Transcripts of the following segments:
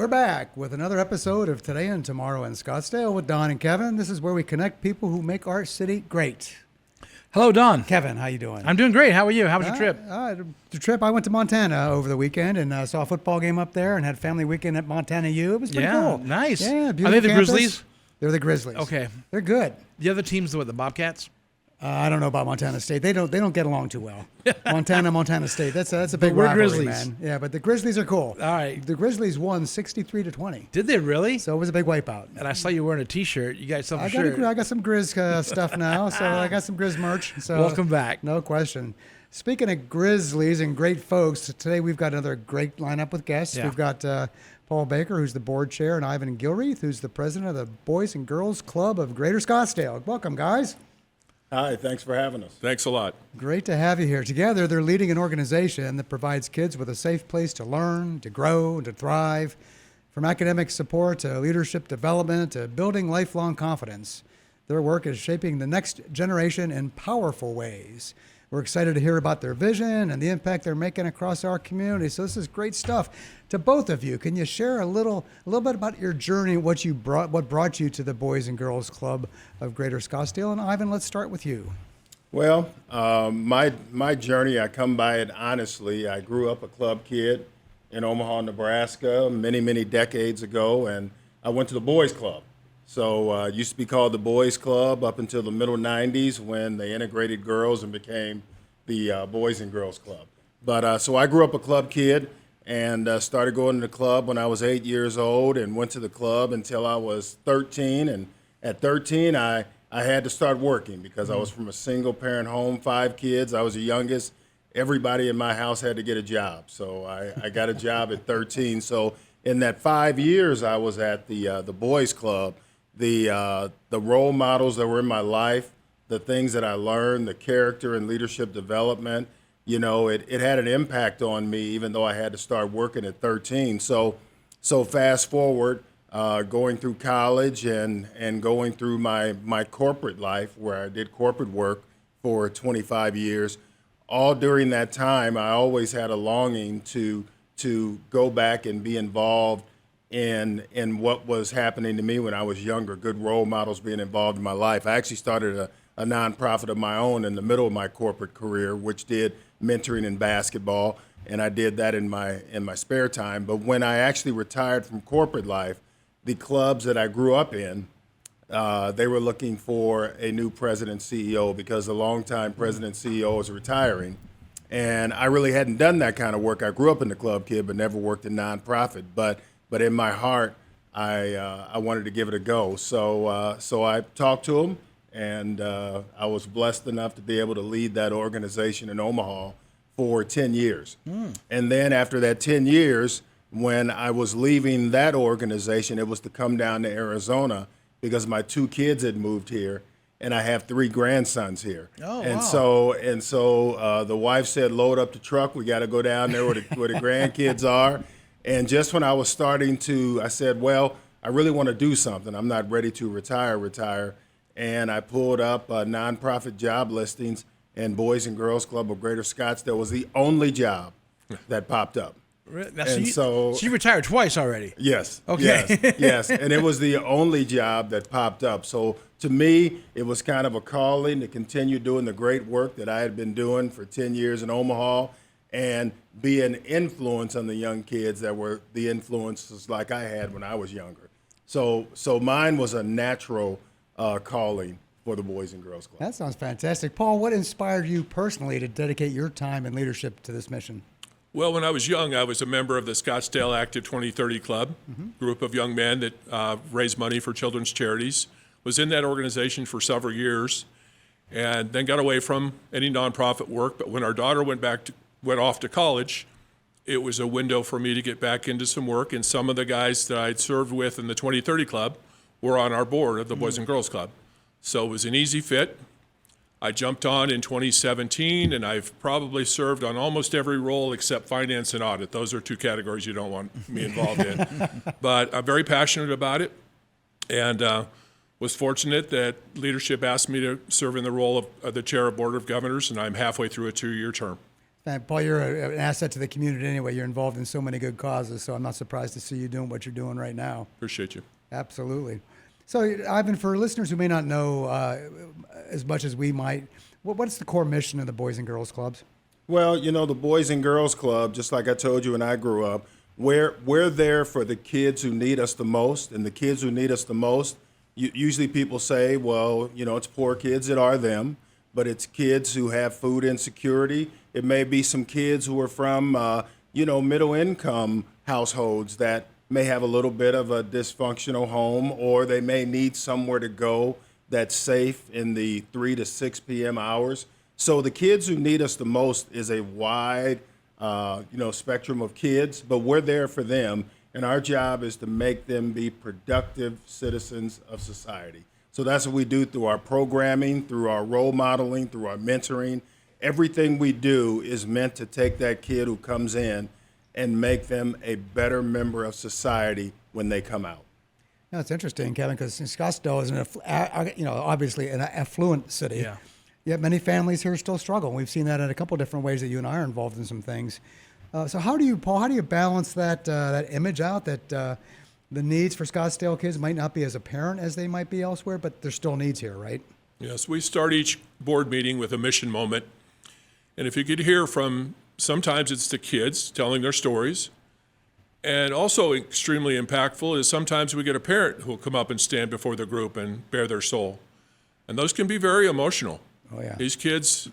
We're back with another episode of Today and Tomorrow in Scottsdale with Don and Kevin. This is where we connect people who make our city great. Hello, Don. Kevin, how you doing? I'm doing great. How are you? How was your trip? The trip, I went to Montana over the weekend and saw a football game up there and had family weekend at Montana U. It was pretty cool. Nice. Yeah, Are beautiful they the campus. Grizzlies? They're the Grizzlies. Okay. They're good. The other teams, what, the Bobcats? I don't know about Montana State. They don't get along too well. Montana State. That's a big we're rivalry, Grizzlies. man. Yeah, but the Grizzlies are cool. All right. The Grizzlies won 63-20. Did they really? So it was a big wipeout. And I saw you wearing a T-shirt. You got yourself a shirt. I got some Grizz stuff now, so I got some Grizz merch. So Welcome back. No question. Speaking of Grizzlies and great folks, today we've got another great lineup with guests. Yeah. We've got Paul Baker, who's the board chair, and Ivan Gilreath, who's the president of the Boys and Girls Club of Greater Scottsdale. Welcome, guys. Hi, thanks for having us. Thanks a lot. Great to have you here. Together, they're leading an organization that provides kids with a safe place to learn, to grow, and to thrive. From academic support to leadership development to building lifelong confidence, their work is shaping the next generation in powerful ways. We're excited to hear about their vision and the impact they're making across our community. So this is great stuff. To both of you, can you share a little bit about your journey, what brought you to the Boys and Girls Club of Greater Scottsdale? And Ivan, let's start with you. Well, my journey, I come by it honestly. I grew up a club kid in Omaha, Nebraska, many decades ago, and I went to the Boys Club. So it used to be called the Boys Club up until the middle 90s when they integrated girls and became the Boys and Girls Club. But so I grew up a club kid and started going to the club when I was 8 years old and went to the club until I was 13. And at 13, I had to start working because I was from a single-parent home, 5 kids. I was the youngest. Everybody in my house had to get a job. So I got a job at 13. So in that 5 years I was at the Boys Club, the role models that were in my life, the things that I learned, the character and leadership development, you know, it had an impact on me even though I had to start working at 13. So fast forward, going through college and going through my corporate life where I did corporate work for 25 years. All during that time, I always had a longing to go back and be involved in what was happening to me when I was younger, good role models being involved in my life. I actually started a nonprofit of my own in the middle of my corporate career, which did mentoring in basketball, and I did that in my spare time. But when I actually retired from corporate life, the clubs that I grew up in, they were looking for a new president CEO because the longtime president CEO was retiring. And I really hadn't done that kind of work. I grew up in the club kid, but never worked in nonprofit. But in my heart, I wanted to give it a go. So I talked to him, and I was blessed enough to be able to lead that organization in Omaha for 10 years. And then after that 10 years, when I was leaving that organization, it was to come down to Arizona because my 2 kids had moved here, and I have 3 grandsons here. Oh, and wow. so the wife said, load up the truck. We got to go down there where the grandkids are. And just when I was starting to, I said, well, I really want to do something. I'm not ready to retire. And I pulled up nonprofit job listings, and Boys and Girls Club of Greater Scottsdale was the only job that popped up. So you retired twice already? Yes. Okay. Yes. And it was the only job that popped up. So to me, it was kind of a calling to continue doing the great work that I had been doing for 10 years in Omaha and be an influence on the young kids that were the influences like I had when I was younger. So mine was a natural calling for the Boys and Girls Club. That sounds fantastic. Paul, what inspired you personally to dedicate your time and leadership to this mission? Well, when I was young, I was a member of the Scottsdale Active 2030 Club, group of young men that raised money for children's charities. Was in that organization for several years, and then got away from any nonprofit work. But when our daughter went off to college, it was a window for me to get back into some work. And some of the guys that I'd served with in the 2030 Club were on our board of the Boys and Girls Club. So it was an easy fit. I jumped on in 2017, and I've probably served on almost every role except finance and audit. Those are 2 categories you don't want me involved in. But I'm very passionate about it, and was fortunate that leadership asked me to serve in the role of the chair of Board of Governors, and I'm halfway through a 2-year term. And Paul, you're an asset to the community anyway. You're involved in so many good causes, so I'm not surprised to see you doing what you're doing right now. Appreciate you. Absolutely. So, Ivan, for listeners who may not know as much as we might, what's the core mission of the Boys and Girls Clubs? Well, the Boys and Girls Club, just like I told you when I grew up, we're there for the kids who need us the most. And the kids who need us the most, usually people say, well, it's poor kids that are them, but it's kids who have food insecurity. It may be some kids who are from, middle income households that may have a little bit of a dysfunctional home, or they may need somewhere to go that's safe in the 3 to 6 p.m. hours. So the kids who need us the most is a wide, spectrum of kids, but we're there for them. And our job is to make them be productive citizens of society. So that's what we do through our programming, through our role modeling, through our mentoring. Everything we do is meant to take that kid who comes in and make them a better member of society when they come out. No, it's interesting, Kevin, because Scottsdale is obviously an affluent city. Yeah. Yet many families here still struggle. We've seen that in a couple different ways that you and I are involved in some things. So how do you, Paul, balance that image out that the needs for Scottsdale kids might not be as apparent as they might be elsewhere, but there's still needs here, right? Yes, we start each board meeting with a mission moment. And if you could hear from, sometimes it's the kids telling their stories. And also extremely impactful is sometimes we get a parent who will come up and stand before the group and bare their soul. And those can be very emotional. Oh, yeah. These kids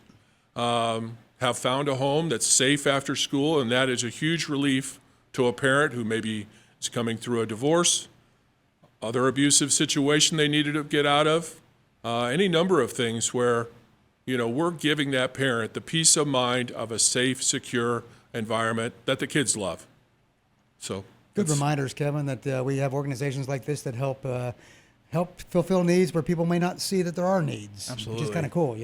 have found a home that's safe after school, and that is a huge relief to a parent who maybe is coming through a divorce, other abusive situation they needed to get out of, any number of things where, we're giving that parent the peace of mind of a safe, secure environment that the kids love. So good reminders, Kevin, that we have organizations like this that help fulfill needs where people may not see that there are needs. Absolutely. Which is kind of cool,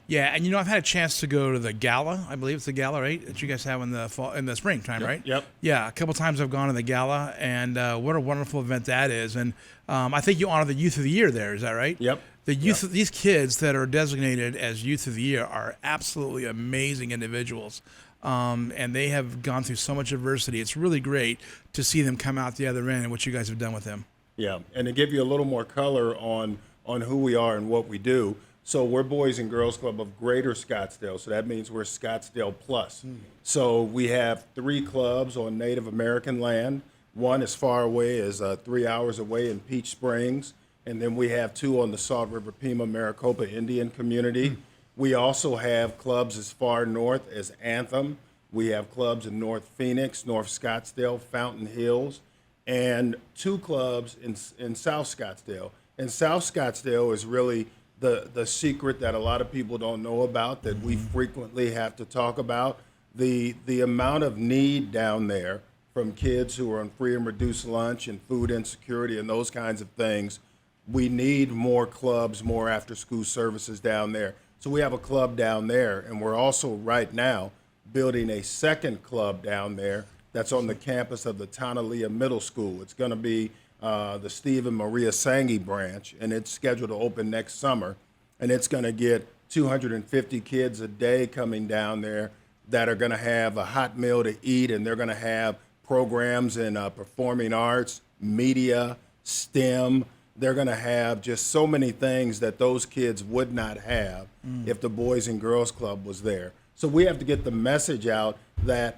Yeah, and I've had a chance to go to the gala. I believe it's the gala, right? That you guys have in the fall, in the springtime, right? Yep. Yeah, a couple times I've gone to the gala, and what a wonderful event that is. And I think you honor the Youth of the Year there. Is that right? Yep. The youth, these kids that are designated as Youth of the Year are absolutely amazing individuals. And they have gone through so much adversity. It's really great to see them come out the other end and what you guys have done with them. Yeah, and to give you a little more color on who we are and what we do, so we're Boys and Girls Club of Greater Scottsdale, so that means we're Scottsdale Plus. So we have 3 clubs on Native American land, one as far away as 3 hours away in Peach Springs, and then we have 2 on the Salt River Pima Maricopa Indian community. We also have clubs as far north as Anthem. We have clubs in North Phoenix, North Scottsdale, Fountain Hills, and 2 clubs in South Scottsdale. And South Scottsdale is really the secret that a lot of people don't know about, that we frequently have to talk about. The amount of need down there from kids who are on free and reduced lunch and food insecurity and those kinds of things. We need more clubs, more after-school services down there. So we have a club down there, and we're also right now building a second club down there that's on the campus of the Tonalea Middle School. It's going to be the Steve and Maria Sangi branch, and it's scheduled to open next summer. And it's going to get 250 kids a day coming down there that are going to have a hot meal to eat, and they're going to have programs in performing arts, media, STEM. They're going to have just so many things that those kids would not have if the Boys and Girls Club was there. So we have to get the message out that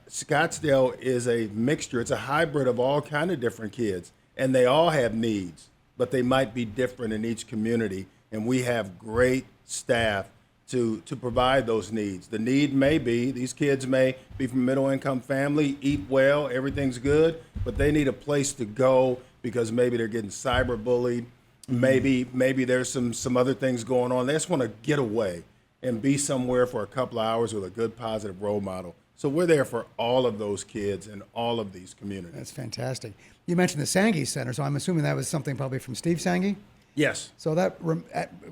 Scottsdale is a mixture. It's a hybrid of all kind of different kids, and they all have needs, but they might be different in each community. And we have great staff to provide those needs. The need may be, these kids may be from middle-income family, eat well, everything's good, but they need a place to go because maybe they're getting cyberbullied. Maybe there's some other things going on. They just want to get away and be somewhere for a couple of hours with a good, positive role model. So we're there for all of those kids in all of these communities. That's fantastic. You mentioned the Sangi Center, so I'm assuming that was something probably from Steve Sangi? Yes. So that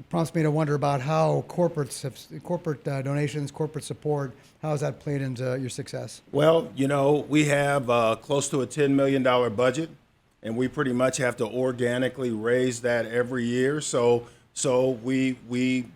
prompts me to wonder about how corporate donations, corporate support, how has that played into your success? Well, we have close to a $10 million budget, and we pretty much have to organically raise that every year. So we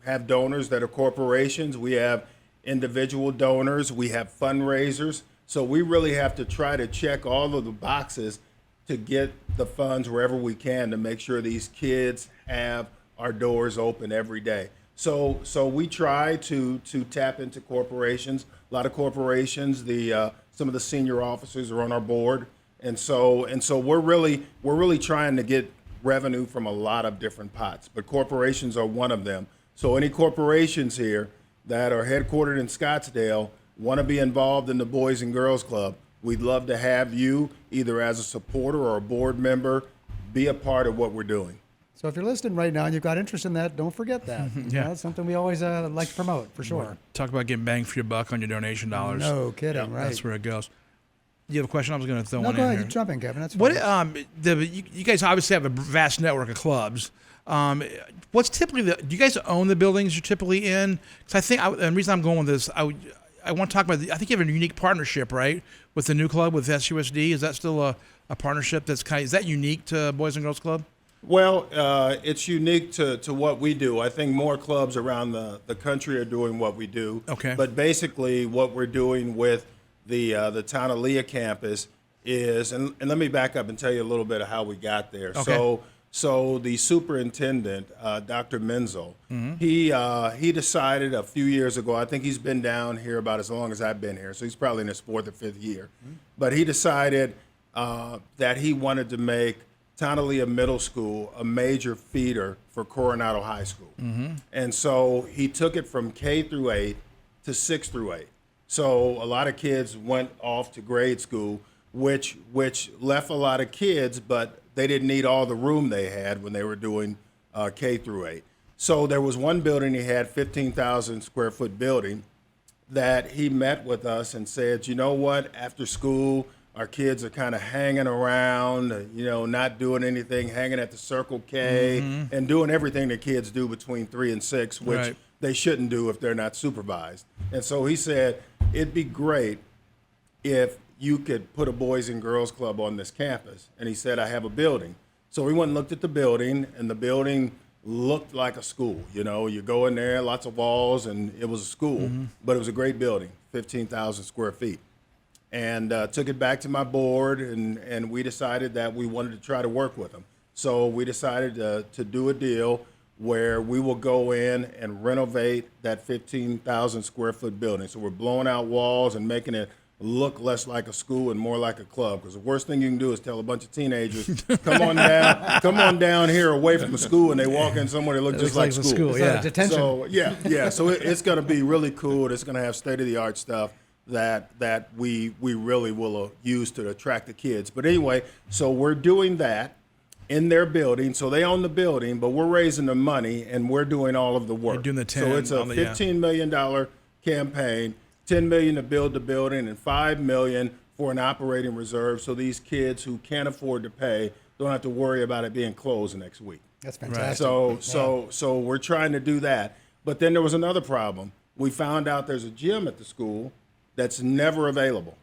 have donors that are corporations. We have individual donors. We have fundraisers. So we really have to try to check all of the boxes to get the funds wherever we can to make sure these kids have our doors open every day. So we try to tap into corporations. A lot of corporations, some of the senior officers are on our board, and so we're really trying to get revenue from a lot of different pots. But corporations are one of them. So any corporations here that are headquartered in Scottsdale want to be involved in the Boys and Girls Club, we'd love to have you either as a supporter or a board member be a part of what we're doing. So if you're listening right now and you've got interest in that, don't forget that. Yeah. That's something we always like to promote, for sure. Talk about getting bang for your buck on your donation dollars. No kidding, right? That's where it goes. You have a question? I was going to throw No, one go in ahead. here. You jump in, Kevin. That's What fine. you guys obviously have a vast network of clubs. What's typically do you guys own the buildings you're typically in? Because I think the reason I'm going with this, I want to talk about. I think you have a unique partnership, right, with the new club with SUSD. Is that still a partnership that's is that unique to Boys and Girls Club? Well, it's unique to what we do. I think more clubs around the country are doing what we do. Okay. But basically what we're doing with the town of Leah campus is, and let me back up and tell you a little bit of how we got there. Okay. So the superintendent, Dr. Menzel, he decided a few years ago, I think he's been down here about as long as I've been here, so he's probably in his 4th or 5th year. But he decided that he wanted to make Town of Leah Middle School a major feeder for Coronado High School. And so he took it from K through 8 to 6 through 8. So a lot of kids went off to grade school, which left a lot of kids, but they didn't need all the room they had when they were doing K through 8. So there was one building he had, 15,000 square foot building, that he met with us and said, you know what, after school, our kids are kind of hanging around, not doing anything, hanging at the Circle K and doing everything that kids do between 3 and 6, which Right. they shouldn't do if they're not supervised. And so he said, it'd be great if you could put a Boys and Girls Club on this campus. And he said, I have a building. So we went and looked at the building, and the building looked like a school. You go in there, lots of walls, and it was a school, but it was a great building, 15,000 square feet. And took it back to my board, and we decided that we wanted to try to work with them. So we decided to do a deal where we will go in and renovate that 15,000 square foot building. So we're blowing out walls and making it look less like a school and more like a club. Because the worst thing you can do is tell a bunch of teenagers, come on down here away from the school, and they walk in somewhere that looks just like school. It's Yeah. like detention. So so it's going to be really cool. It's going to have state-of-the-art stuff that we really will use to attract the kids. But anyway, so we're doing that in their building. So they own the building, but we're raising the money and we're doing all of the work. You're doing the 10 so it's a on the- yeah. $15 million campaign, $10 million to build the building, and $5 million for an operating reserve, so these kids who can't afford to pay don't have to worry about it being closed next week. That's fantastic. So we're trying to do that. But then there was another problem. We found out there's a gym at the school that's never available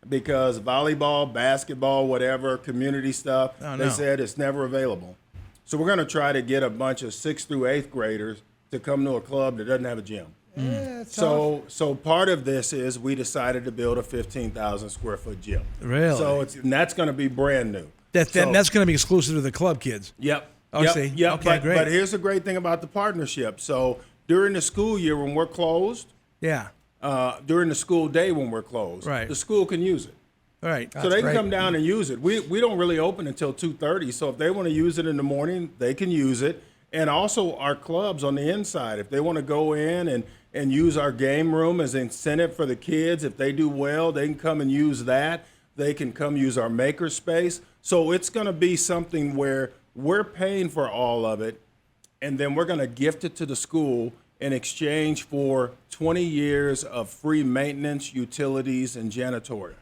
because volleyball, basketball, whatever, community stuff, they said it's never available. So we're going to try to get a bunch of 6th through 8th graders to come to a club that doesn't have a gym. Yeah, it's tough. So part of this is we decided to build a 15,000 square foot gym. Really? So and that's going to be brand new. That's going to be exclusive to the club kids. Yep. Oh, yep. see. Yep. Okay, great. But here's the great thing about the partnership. So during the school year when we're closed, Yeah. during the school day when we're closed, Right. the school can use it. All right. So they can great. come down and use it. We don't really open until 2:30. So if they want to use it in the morning, they can use it. And also our clubs on the inside, if they want to go in and use our game room as incentive for the kids, if they do well, they can come and use that. They can come use our maker space. So it's going to be something where we're paying for all of it, and then we're going to gift it to the school in exchange for 20 years of free maintenance, utilities, and janitorial.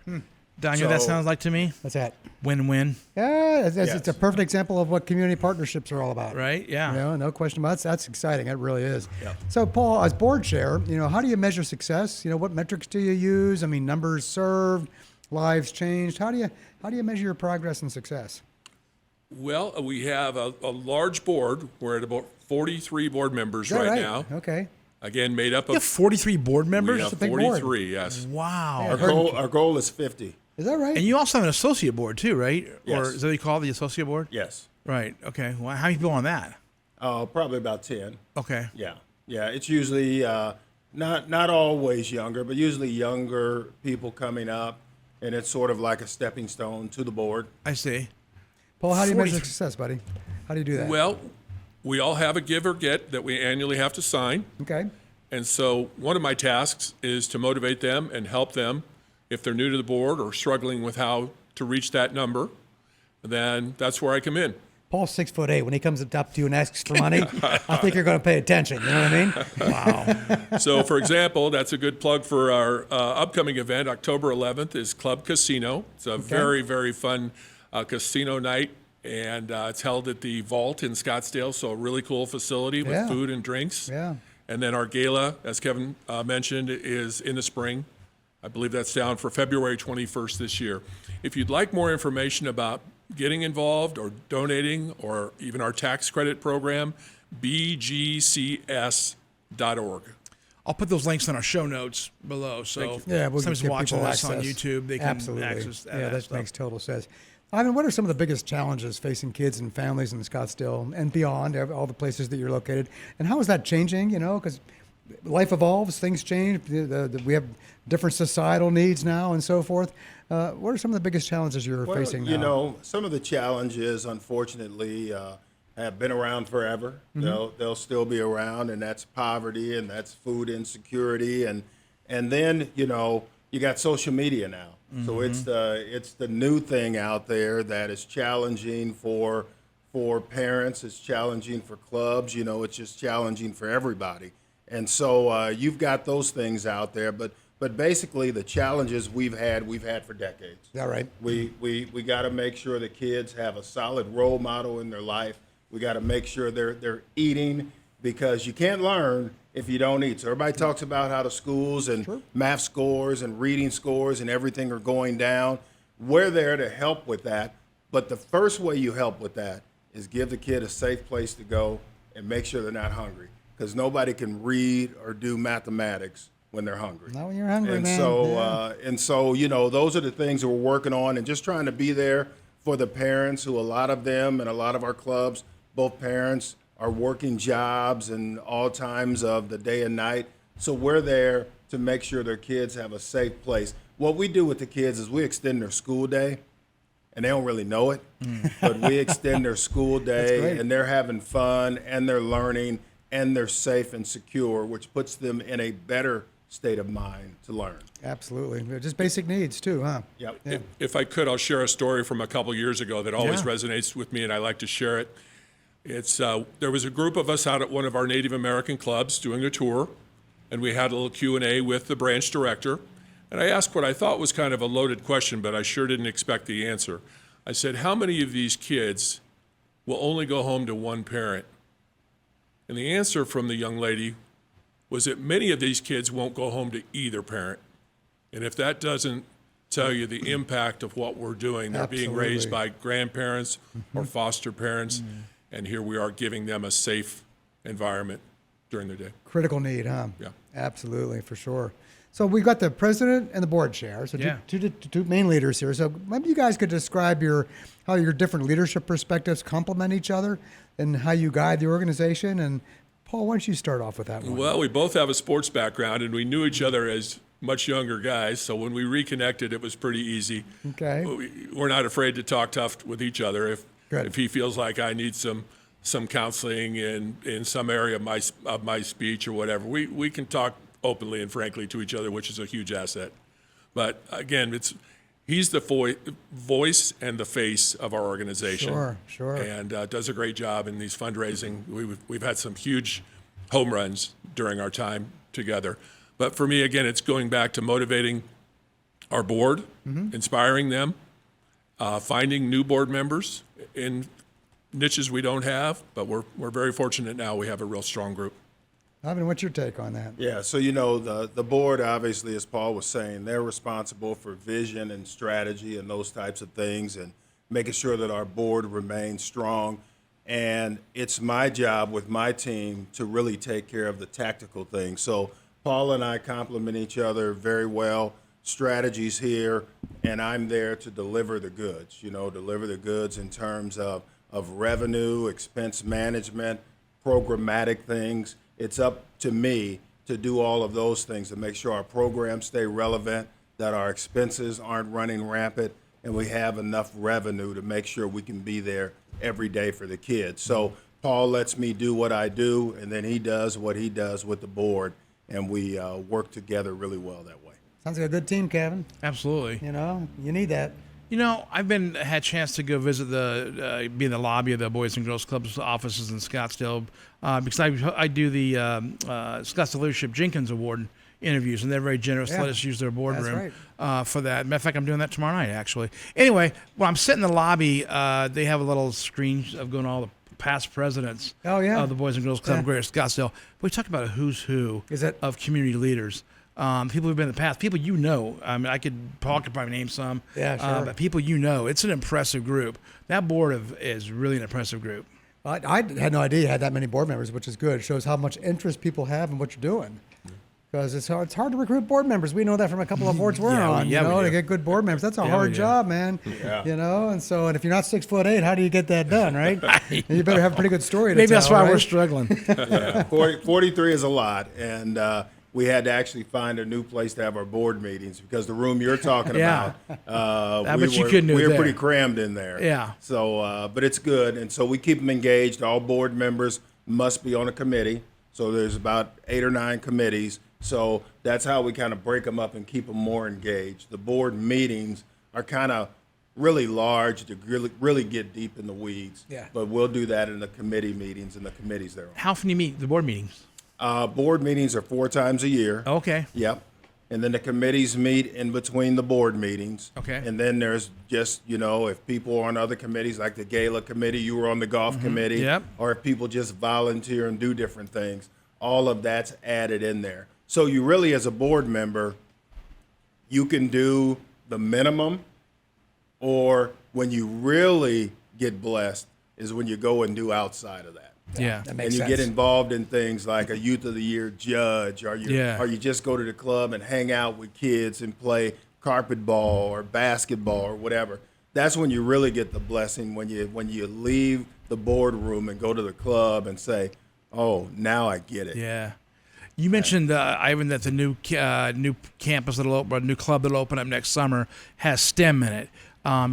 Daniel, that So- sounds like to me That's that. win-win, Yeah, it's Yes. a perfect example of what community partnerships are all about. right? Yeah. No question about it. That's exciting. It really is. Yeah. So, Paul, as board chair, how do you measure success? What metrics do you use? I mean, numbers served, lives changed. How do you measure your progress and success? Well, we have a large board. We're at about 43 board members Is that right now. Okay. Again, made up You have of 43 board members? we That's have a big board. 43, yes. Wow. Our goal is 50. Is that right? And you also have an associate board too, right? Yes. Or is that what you call it, the associate board? Yes. Right. Okay. Well, how many people on that? Probably about 10. Okay. Yeah. Yeah. It's usually not always younger, but usually younger people coming up, and it's sort of like a stepping stone to the board. I see. Paul, how do you measure 43. success, buddy? How do you do that? Well, we all have a give or get that we annually have to sign. Okay. And so one of my tasks is to motivate them and help them if they're new to the board or struggling with how to reach that number. Then that's where I come in. Paul's 6'8". When he comes up to you and asks for money, I think you're going to pay attention. You know what I mean? Wow. So, for example, that's a good plug for our upcoming event. October 11th is Club Casino. It's a very, very fun casino night, and it's held at the Vault in Scottsdale, so a really cool facility with Yeah. food and drinks. Yeah. And then our gala, as Kevin mentioned, is in the spring. I believe that's down for February 21st this year. If you'd like more information about getting involved or donating or even our tax credit program, bgcs.org. I'll put those links in our show notes below. So Yeah, we'll somebody's give watching people this on access. YouTube, they can Absolutely. access that. Yeah, that stuff. makes total sense. Ivan, what are some of the biggest challenges facing kids and families in Scottsdale and beyond, all the places that you're located? And how is that changing, because life evolves, things change, we have different societal needs now and so forth. What are some of the biggest challenges you're facing now? Some of the challenges, unfortunately, have been around forever. They'll still be around, and that's poverty, and that's food insecurity, and then you got social media now. So it's the new thing out there that is challenging for parents. It's challenging for clubs. It's just challenging for everybody. And so you've got those things out there, but basically the challenges we've had for decades. Is that right? We got to make sure the kids have a solid role model in their life. We got to make sure they're eating, because you can't learn if you don't eat. So everybody talks about how the schools and math scores and reading scores and everything are going down. We're there to help with that. But the first way you help with that is give the kid a safe place to go and make sure they're not hungry, because nobody can read or do mathematics when they're hungry. Not when you're hungry, and man. So those are the things that we're working on, and just trying to be there for the parents, who a lot of them and a lot of our clubs, both parents are working jobs and all times of the day and night. So we're there to make sure their kids have a safe place. What we do with the kids is we extend their school day, and they don't really know it, but we extend their school day, and they're having fun, and they're learning, and they're safe and secure, which puts them in a better state of mind to learn. Absolutely. They're just basic needs too, huh? Yep. Yeah. If I could, I'll share a story from a couple years ago that always resonates with me, and I like to share it. It's there was a group of us out at one of our Native American clubs doing a tour, and we had a little Q&A with the branch director. And I asked what I thought was kind of a loaded question, but I sure didn't expect the answer. I said, how many of these kids will only go home to one parent? And the answer from the young lady was that many of these kids won't go home to either parent. And if that doesn't tell you the impact of what we're doing, they're being raised Absolutely. by grandparents or foster parents, and here we are giving them a safe environment during their day. Critical need, huh? Yeah. Absolutely, for sure. So we've got the president and the board chair, so two main leaders here. So maybe you guys could describe how your different leadership perspectives complement each other and how you guide the organization. And Paul, why don't you start off with that one? Well, we both have a sports background, and we knew each other as much younger guys, so when we reconnected, it was pretty easy. Okay. We're not afraid to talk tough with each other. Good. If he feels like I need some counseling in some area of my speech or whatever, we can talk openly and frankly to each other, which is a huge asset. But again, he's the voice and the face of our organization. Sure. And does a great job in these fundraising. We've had some huge home runs during our time together. But for me, again, it's going back to motivating our board, inspiring them, finding new board members in niches we don't have. But we're very fortunate now. We have a real strong group. Ivan, what's your take on that? Yeah, so the board, obviously, as Paul was saying, they're responsible for vision and strategy and those types of things, and making sure that our board remains strong. And it's my job with my team to really take care of the tactical things. So Paul and I complement each other very well. Strategies here, and I'm there to deliver the goods, deliver the goods in terms of revenue, expense management, programmatic things. It's up to me to do all of those things to make sure our programs stay relevant, that our expenses aren't running rampant, and we have enough revenue to make sure we can be there every day for the kids. So Paul lets me do what I do, and then he does what he does with the board, and we work together really well that way. Sounds like a good team, Kevin. Absolutely. You need that. I've had a chance to go visit be in the lobby of the Boys and Girls Club's offices in Scottsdale because I do the Scottsdale Leadership Jenkins Award interviews, and they're very generous to let us use their boardroom for that. Matter of fact, I'm doing that tomorrow night, actually. Anyway, when I'm sitting in the lobby, they have a little screen of going all the past presidents of the Boys and Girls Club of Greater Scottsdale. We talk about a who's who of community leaders. People who've been in the past, people I could Paul could probably name some. Yeah, sure. But people it's an impressive group. That board is really an impressive group. I had no idea you had that many board members, which is good. It shows how much interest people have in what you're doing. Because it's hard to recruit board members. We know that from a couple of boards we're on. To get good board members. That's a hard job, man. Yeah. And if you're not 6'8", how do you get that done, right? And you better have a pretty good story to Maybe tell, that's why right? we're struggling. 43 is a lot, and we had to actually find a new place to have our board meetings because the room you're talking about, we were pretty crammed in there. Yeah. So, but it's good, and so we keep them engaged. All board members must be on a committee. So there's about 8 or 9 committees. So that's how we kind of break them up and keep them more engaged. The board meetings are kind of really large to really get deep in the weeds. Yeah. But we'll do that in the committee meetings and the committees there. How often do you meet the board meetings? Board meetings are 4 times a year. Okay. Yep. And then the committees meet in between the board meetings. Okay. And then there's just, if people are on other committees, like the gala committee, you were on the golf committee. Yep. Or if people just volunteer and do different things, all of that's added in there. So you really, as a board member, you can do the minimum, or when you really get blessed is when you go and do outside of that. Yeah. That makes And you sense. get involved in things like a Youth of the Year judge, or you just go to the club and hang out with kids and play carpet ball or basketball or whatever. That's when you really get the blessing, when you leave the boardroom and go to the club and say, oh, now I get it. Yeah. You mentioned, Ivan, that the new campus that'll open, a new club that'll open up next summer has STEM in it.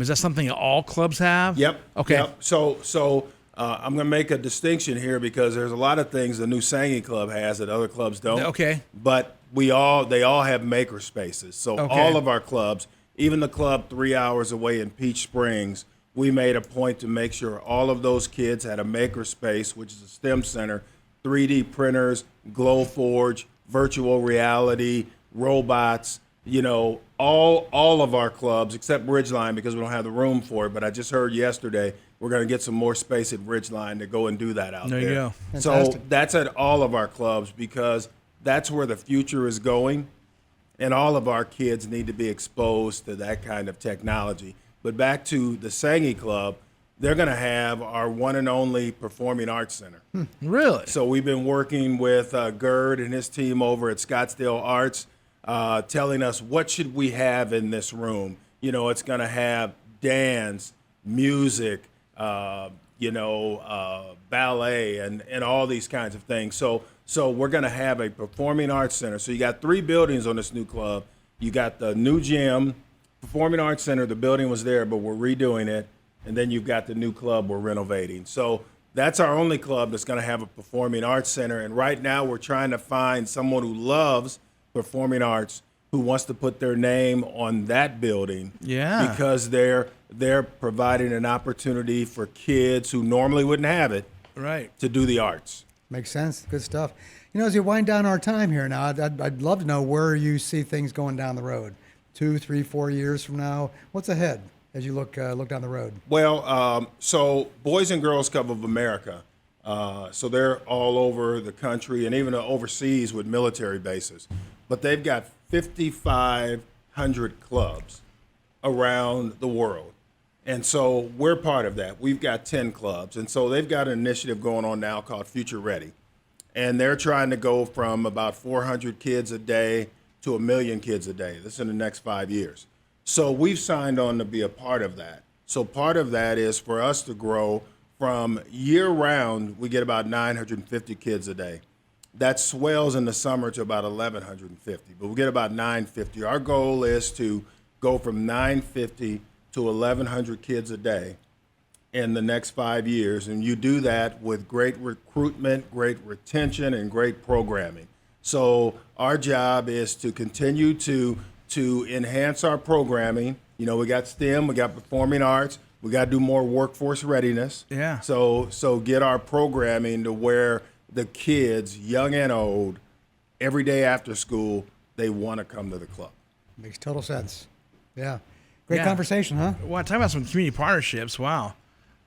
Is that something all clubs have? Yep. Okay. Yep. So I'm going to make a distinction here because there's a lot of things the new singing club has that other clubs don't. Okay. But they all have maker spaces. So all of our clubs, even the club 3 hours away in Peach Springs, we made a point to make sure all of those kids had a maker space, which is a STEM center, 3D printers, Glowforge, virtual reality, robots, all of our clubs except Ridgeline because we don't have the room for it. But I just heard yesterday we're going to get some more space at Ridgeline to go and do that out there. There you go. So Fantastic. that's at all of our clubs because that's where the future is going. And all of our kids need to be exposed to that kind of technology. But back to the Sangy Club, they're going to have our one and only Performing Arts Center. Really? So we've been working with Gerd and his team over at Scottsdale Arts, telling us what should we have in this room. It's going to have dance, music, ballet, and all these kinds of things. So we're going to have a Performing Arts Center. So you got 3 buildings on this new club. You got the new gym, Performing Arts Center. The building was there, but we're redoing it. And then you've got the new club we're renovating. So that's our only club that's going to have a Performing Arts Center. And right now we're trying to find someone who loves performing arts who wants to put their name on that building. Yeah. Because they're providing an opportunity for kids who normally wouldn't have it Right. to do the arts. Makes sense. Good stuff. As you wind down our time here now, I'd love to know where you see things going down the road. 2, 3, 4 years from now, what's ahead as you look down the road? Well, so Boys and Girls Club of America, so they're all over the country and even overseas with military bases. But they've got 5,500 clubs around the world. And so we're part of that. We've got 10 clubs. And so they've got an initiative going on now called Future Ready. And they're trying to go from about 400 kids a day to 1 million kids a day. This is in the next 5 years. So we've signed on to be a part of that. So part of that is for us to grow from year round, we get about 950 kids a day. That swells in the summer to about 1,150, but we get about 950. Our goal is to go from 950 to 1,100 kids a day in the next 5 years, and you do that with great recruitment, great retention, and great programming. So our job is to continue to enhance our programming. You know, we got STEM, we got performing arts, we got to do more workforce readiness. Yeah. So get our programming to where the kids, young and old, every day after school, they want to come to the club. Makes total sense. Yeah. Great Yeah. conversation, huh? Well, talk about some community partnerships. Wow.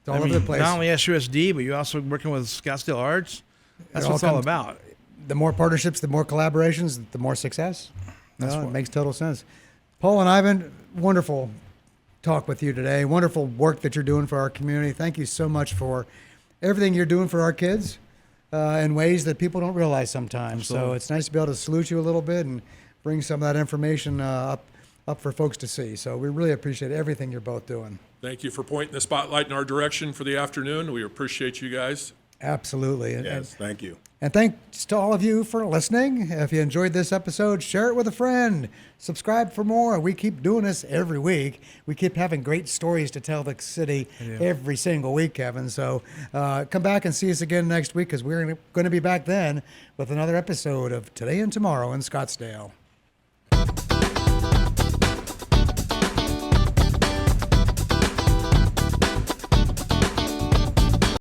It's all over the place. Not only SUSD, but you're also working with Scottsdale Arts. That's It what all it's all comes- about. The more partnerships, the more collaborations, the more success. That's It makes total sense. Paul and Ivan, wonderful talk with you today. Wonderful work that you're doing for our community. Thank you so much for everything you're doing for our kids in ways that people don't realize sometimes. So Absolutely. it's nice to be able to salute you a little bit and bring some of that information up for folks to see. So we really appreciate everything you're both doing. Thank you for pointing the spotlight in our direction for the afternoon. We appreciate you guys. Absolutely. Yes, thank you. And thanks to all of you for listening. If you enjoyed this episode, share it with a friend. Subscribe for more. We keep doing this every week. We keep having great stories to tell the city every single week, Kevin. So come back and see us again next week because we're going to be back then with another episode of Today and Tomorrow in Scottsdale.